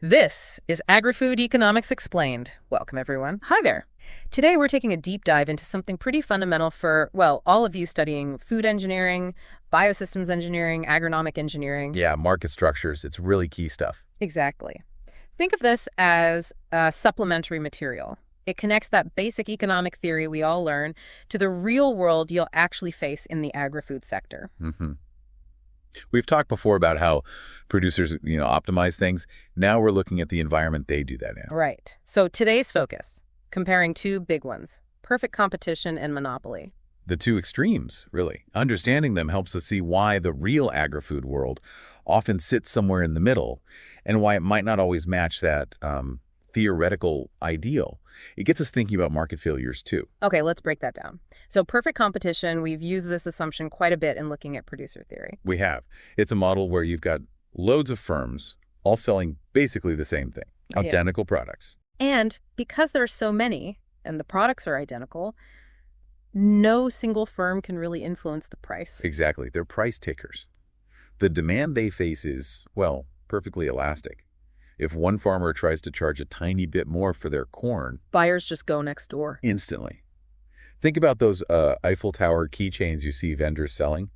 This is Agri-Food Economics Explained. Welcome, everyone. Hi there. Today, we're taking a deep dive into something pretty fundamental for, well, all of you studying food engineering, biosystems engineering, agronomic engineering. Yeah, market structures. It's really key stuff. Exactly. Think of this as a supplementary material. It connects that basic economic theory we all learn to the real world you'll actually face in the agri-food sector. We've talked before about how producers, optimize things. Now we're looking at the environment they do that in. Right. So today's focus, comparing two big ones, perfect competition and monopoly. The two extremes, really. Understanding them helps us see why the real agri-food world often sits somewhere in the middle and why it might not always match that theoretical ideal. It gets us thinking about market failures, too. Okay, let's break that down. So perfect competition, we've used this assumption quite a bit in looking at producer theory. We have. It's a model where you've got loads of firms all selling basically the same thing, identical products. And because there are so many and the products are identical, no single firm can really influence the price. Exactly. They're price takers. The demand they face is, well, perfectly elastic. If one farmer tries to charge a tiny bit more for their corn, Buyers just go next door. instantly. Think about those Eiffel Tower keychains you see vendors selling.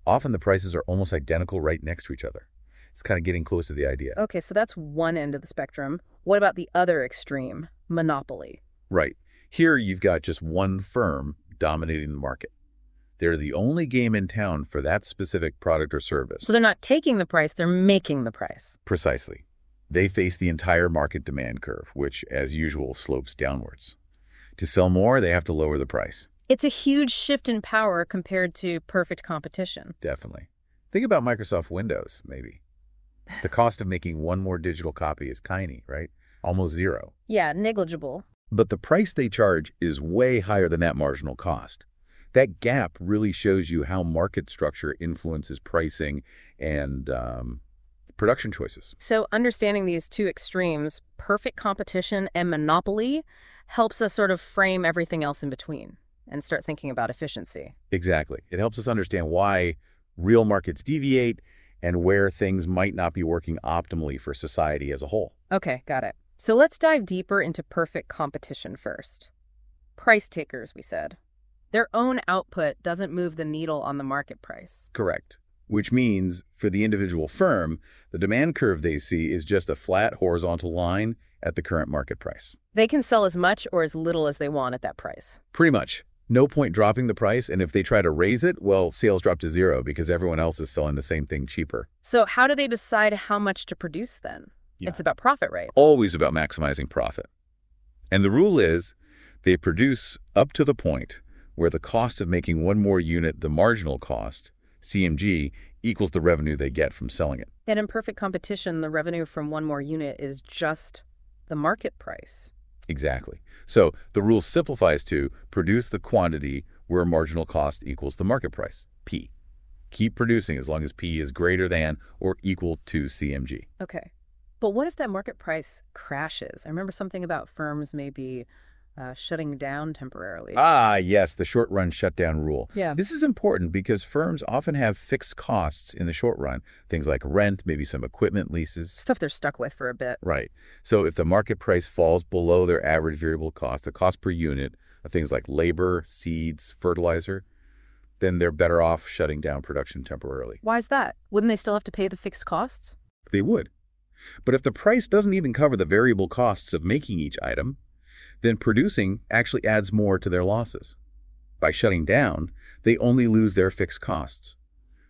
Often the prices are almost identical right next to each other. It's kind of getting close to the idea. Okay, so that's one end of the spectrum. What about the other extreme, monopoly? Right. Here you've got just one firm dominating the market. They're the only game in town for that specific product or service. So they're not taking the price, they're making the price. Precisely. They face the entire market demand curve, which, as usual, slopes downwards. To sell more, they have to lower the price. It's a huge shift in power compared to perfect competition. Definitely. Think about Microsoft Windows, maybe. The cost of making one more digital copy is tiny, right? Almost zero. Yeah, negligible. But the price they charge is way higher than that marginal cost. That gap really shows you how market structure influences pricing and production choices. So understanding these two extremes, perfect competition and monopoly, helps us sort of frame everything else in between and start thinking about efficiency. Exactly. It helps us understand why real markets deviate and where things might not be working optimally for society as a whole. Okay, got it. So let's dive deeper into perfect competition first. Price takers, we said. Their own output doesn't move the needle on the market price. Correct. Which means for the individual firm, the demand curve they see is just a flat horizontal line at the current market price. They can sell as much or as little as they want at that price. Pretty much. No point dropping the price, and if they try to raise it, well, sales drop to zero because everyone else is selling the same thing cheaper. So how do they decide how much to produce then? Yeah. It's about profit, right? Always about maximizing profit. And the rule is they produce up to the point where the cost of making one more unit, the marginal cost, CMG, equals the revenue they get from selling it. And in perfect competition, the revenue from one more unit is just the market price. Exactly. So the rule simplifies to produce the quantity where marginal cost equals the market price, P. Keep producing as long as P is greater than or equal to CMG. Okay. But what if that market price crashes? I remember something about firms maybe shutting down temporarily. Ah, yes, the short-run shutdown rule. Yeah. This is important because firms often have fixed costs in the short run, things like rent, maybe some equipment leases. Stuff they're stuck with for a bit. Right. So if the market price falls below their average variable cost, the cost per unit of things like labor, seeds, fertilizer, then they're better off shutting down production temporarily. Why is that? Wouldn't they still have to pay the fixed costs? They would. But if the price doesn't even cover the variable costs of making each item, then producing actually adds more to their losses. By shutting down, they only lose their fixed costs,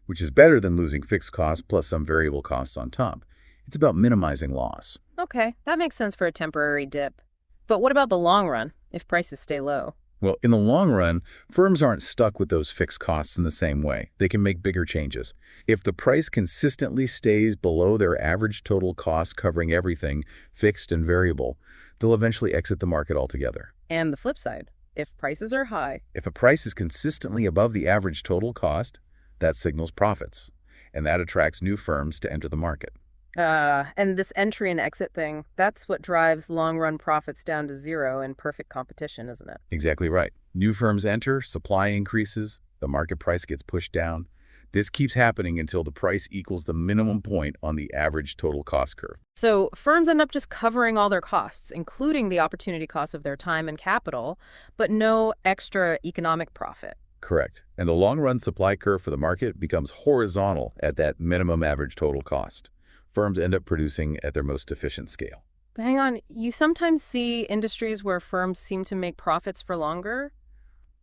which is better than losing fixed costs plus some variable costs on top. It's about minimizing loss. Okay, that makes sense for a temporary dip. But what about the long run, if prices stay low? Well, in the long run, firms aren't stuck with those fixed costs in the same way. They can make bigger changes. If the price consistently stays below their average total cost covering everything, fixed and variable, they'll eventually exit the market altogether. And the flip side, if prices are high, If a price is consistently above the average total cost, that signals profits, and that attracts new firms to enter the market. and this entry and exit thing, that's what drives long-run profits down to zero in perfect competition, isn't it? Exactly right. New firms enter, supply increases, the market price gets pushed down. This keeps happening until the price equals the minimum point on the average total cost curve. So firms end up just covering all their costs, including the opportunity costs of their time and capital, but no extra economic profit. Correct. And the long-run supply curve for the market becomes horizontal at that minimum average total cost. Firms end up producing at their most efficient scale. But hang on, you sometimes see industries where firms seem to make profits for longer.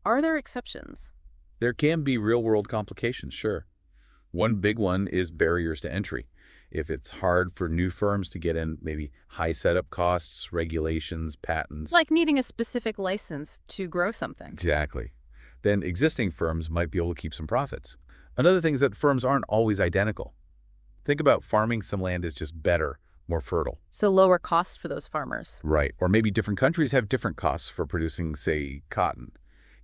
Are there exceptions? There can be real-world complications, sure. One big one is barriers to entry. If it's hard for new firms to get in, maybe high setup costs, regulations, patents. Like needing a specific license to grow something. Exactly. Then existing firms might be able to keep some profits. Another thing is that firms aren't always identical. Think about farming some land is just better, more fertile. So lower costs for those farmers. Right. Or maybe different countries have different costs for producing, say, cotton.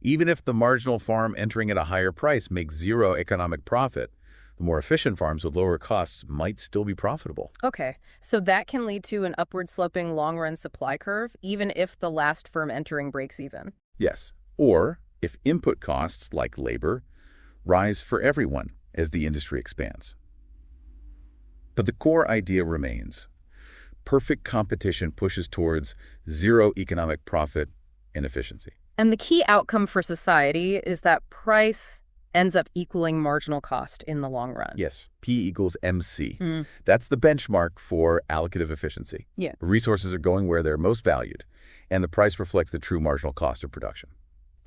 Even if the marginal farm entering at a higher price makes zero economic profit, the more efficient farms with lower costs might still be profitable. Okay, so that can lead to an upward-sloping long-run supply curve, even if the last firm entering breaks even. Yes. Or if input costs, like labor, rise for everyone as the industry expands. But the core idea remains. Perfect competition pushes towards zero economic profit and efficiency. And the key outcome for society is that price ends up equaling marginal cost in the long run. Yes, P equals MC. That's the benchmark for allocative efficiency. Yeah. Resources are going where they're most valued, and the price reflects the true marginal cost of production.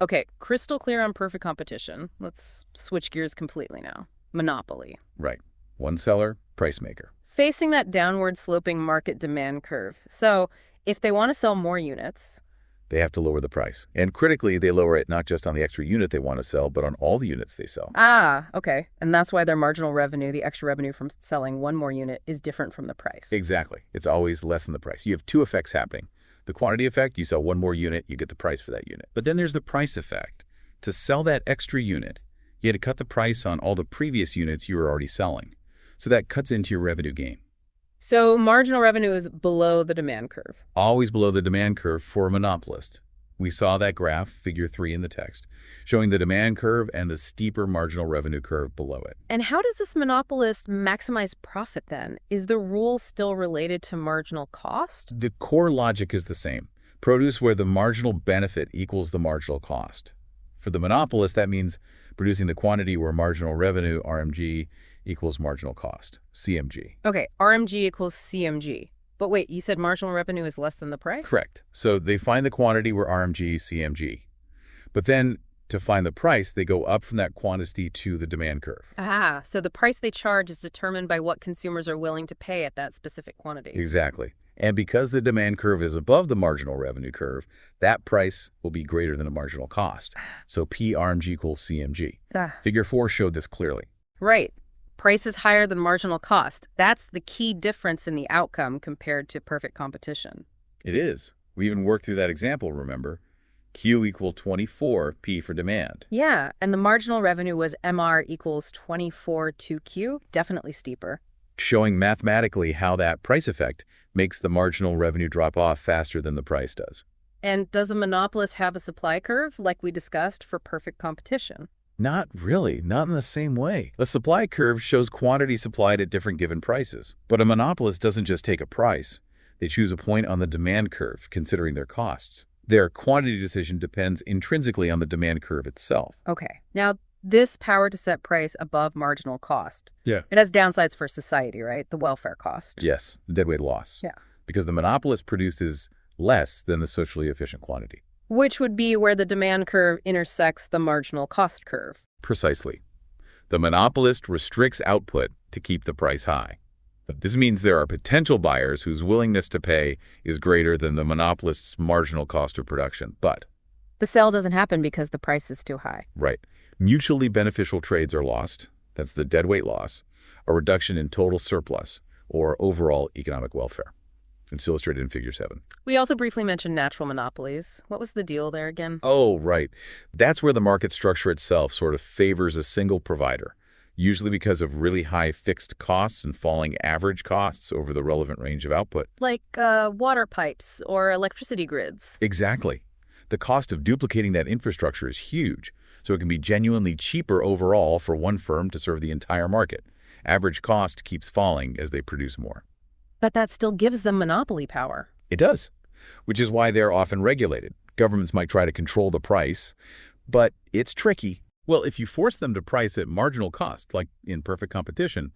Okay, crystal clear on perfect competition. Let's switch gears completely now. Monopoly. Right. One seller, price maker. Facing that downward sloping market demand curve. So if they want to sell more units, They have to lower the price. And critically, they lower it not just on the extra unit they want to sell, but on all the units they sell. Ah, okay. And that's why their marginal revenue, the extra revenue from selling one more unit, is different from the price. Exactly. It's always less than the price. You have two effects happening. The quantity effect, you sell one more unit, you get the price for that unit. But then there's the price effect. To sell that extra unit, you had to cut the price on all the previous units you were already selling. So that cuts into your revenue gain. So marginal revenue is below the demand curve. Always below the demand curve for a monopolist. We saw that graph, figure 3 in the text, showing the demand curve and the steeper marginal revenue curve below it. And how does this monopolist maximize profit then? Is the rule still related to marginal cost? The core logic is the same. Produce where the marginal benefit equals the marginal cost. For the monopolist, that means producing the quantity where marginal revenue, RMG, equals marginal cost, CMG. Okay, RMG equals CMG. But wait, you said marginal revenue is less than the price? Correct. So they find the quantity where RMG, CMG. But then to find the price, they go up from that quantity to the demand curve. Ah, so the price they charge is determined by what consumers are willing to pay at that specific quantity. Exactly. And because the demand curve is above the marginal revenue curve, that price will be greater than the marginal cost. So P RMG equals CMG. Figure 4 showed this clearly. Right. Price is higher than marginal cost. That's the key difference in the outcome compared to perfect competition. It is. We even worked through that example, remember? Q equal 24, P for demand. Yeah, and the marginal revenue was MR equals 24 to Q, definitely steeper. Showing mathematically how that price effect makes the marginal revenue drop off faster than the price does. And does a monopolist have a supply curve, like we discussed, for perfect competition? Not really, not in the same way. The supply curve shows quantity supplied at different given prices. But a monopolist doesn't just take a price. They choose a point on the demand curve, considering their costs. Their quantity decision depends intrinsically on the demand curve itself. Okay. Now, this power to set price above marginal cost. Yeah. It has downsides for society, right? The welfare cost. Yes, the deadweight loss. Yeah. Because the monopolist produces less than the socially efficient quantity. Which would be where the demand curve intersects the marginal cost curve. Precisely. The monopolist restricts output to keep the price high. But this means there are potential buyers whose willingness to pay is greater than the monopolist's marginal cost of production. But the sale doesn't happen because the price is too high. Right. Mutually beneficial trades are lost. That's the deadweight loss. A reduction in total surplus or overall economic welfare. It's illustrated in Figure 7. We also briefly mentioned natural monopolies. What was the deal there again? Oh, right. That's where the market structure itself sort of favors a single provider, usually because of really high fixed costs and falling average costs over the relevant range of output. Like water pipes or electricity grids. Exactly. The cost of duplicating that infrastructure is huge, So it can be genuinely cheaper overall for one firm to serve the entire market. Average cost keeps falling as they produce more. But that still gives them monopoly power. It does, which is why they're often regulated. Governments might try to control the price, but it's tricky. Well, if you force them to price at marginal cost, like in perfect competition,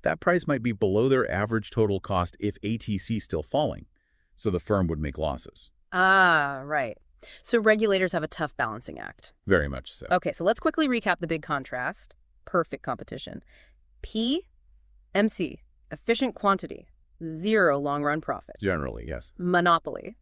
that price might be below their average total cost if ATC is still falling, so the firm would make losses. Ah, right. So regulators have a tough balancing act. Very much so. Okay, so let's quickly recap the big contrast. Perfect competition. P, MC, efficient quantity, zero long-run profit. Generally, yes. Monopoly.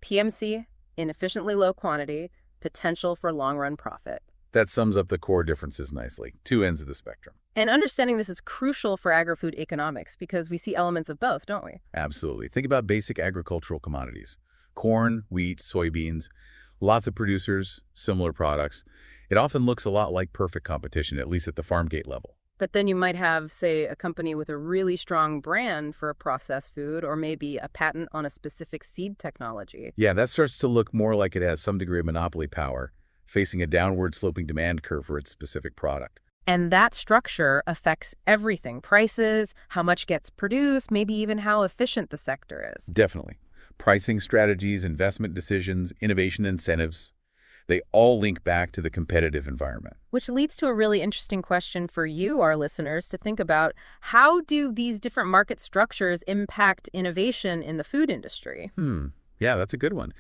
PMC, inefficiently low quantity, potential for long-run profit. That sums up the core differences nicely. Two ends of the spectrum. And understanding this is crucial for agri-food economics because we see elements of both, don't we? Absolutely. Think about basic agricultural commodities. Corn, wheat, soybeans, lots of producers, similar products. It often looks a lot like perfect competition, at least at the farm gate level. But then you might have, say, a company with a really strong brand for a processed food or maybe a patent on a specific seed technology. Yeah, that starts to look more like it has some degree of monopoly power, facing a downward sloping demand curve for its specific product. And that structure affects everything. Prices, how much gets produced, maybe even how efficient the sector is. Definitely. Pricing strategies, investment decisions, innovation incentives, they all link back to the competitive environment. Which leads to a really interesting question for you, our listeners, to think about. How do these different market structures impact innovation in the food industry? Yeah, that's a good one.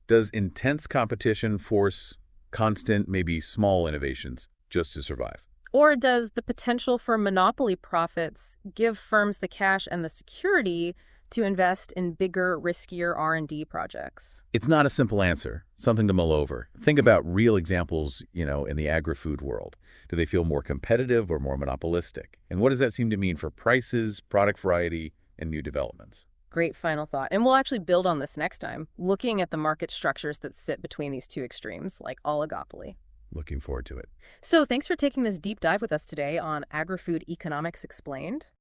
Does intense competition force constant, maybe small innovations just to survive? Or does the potential for monopoly profits give firms the cash and the security to invest in bigger, riskier R&D projects? It's not a simple answer, something to mull over. Think about real examples, in the agri-food world. Do they feel more competitive or more monopolistic? And what does that seem to mean for prices, product variety, and new developments? Great final thought. And we'll actually build on this next time, looking at the market structures that sit between these two extremes, like oligopoly. Looking forward to it. So thanks for taking this deep dive with us today on Agri-Food Economics Explained.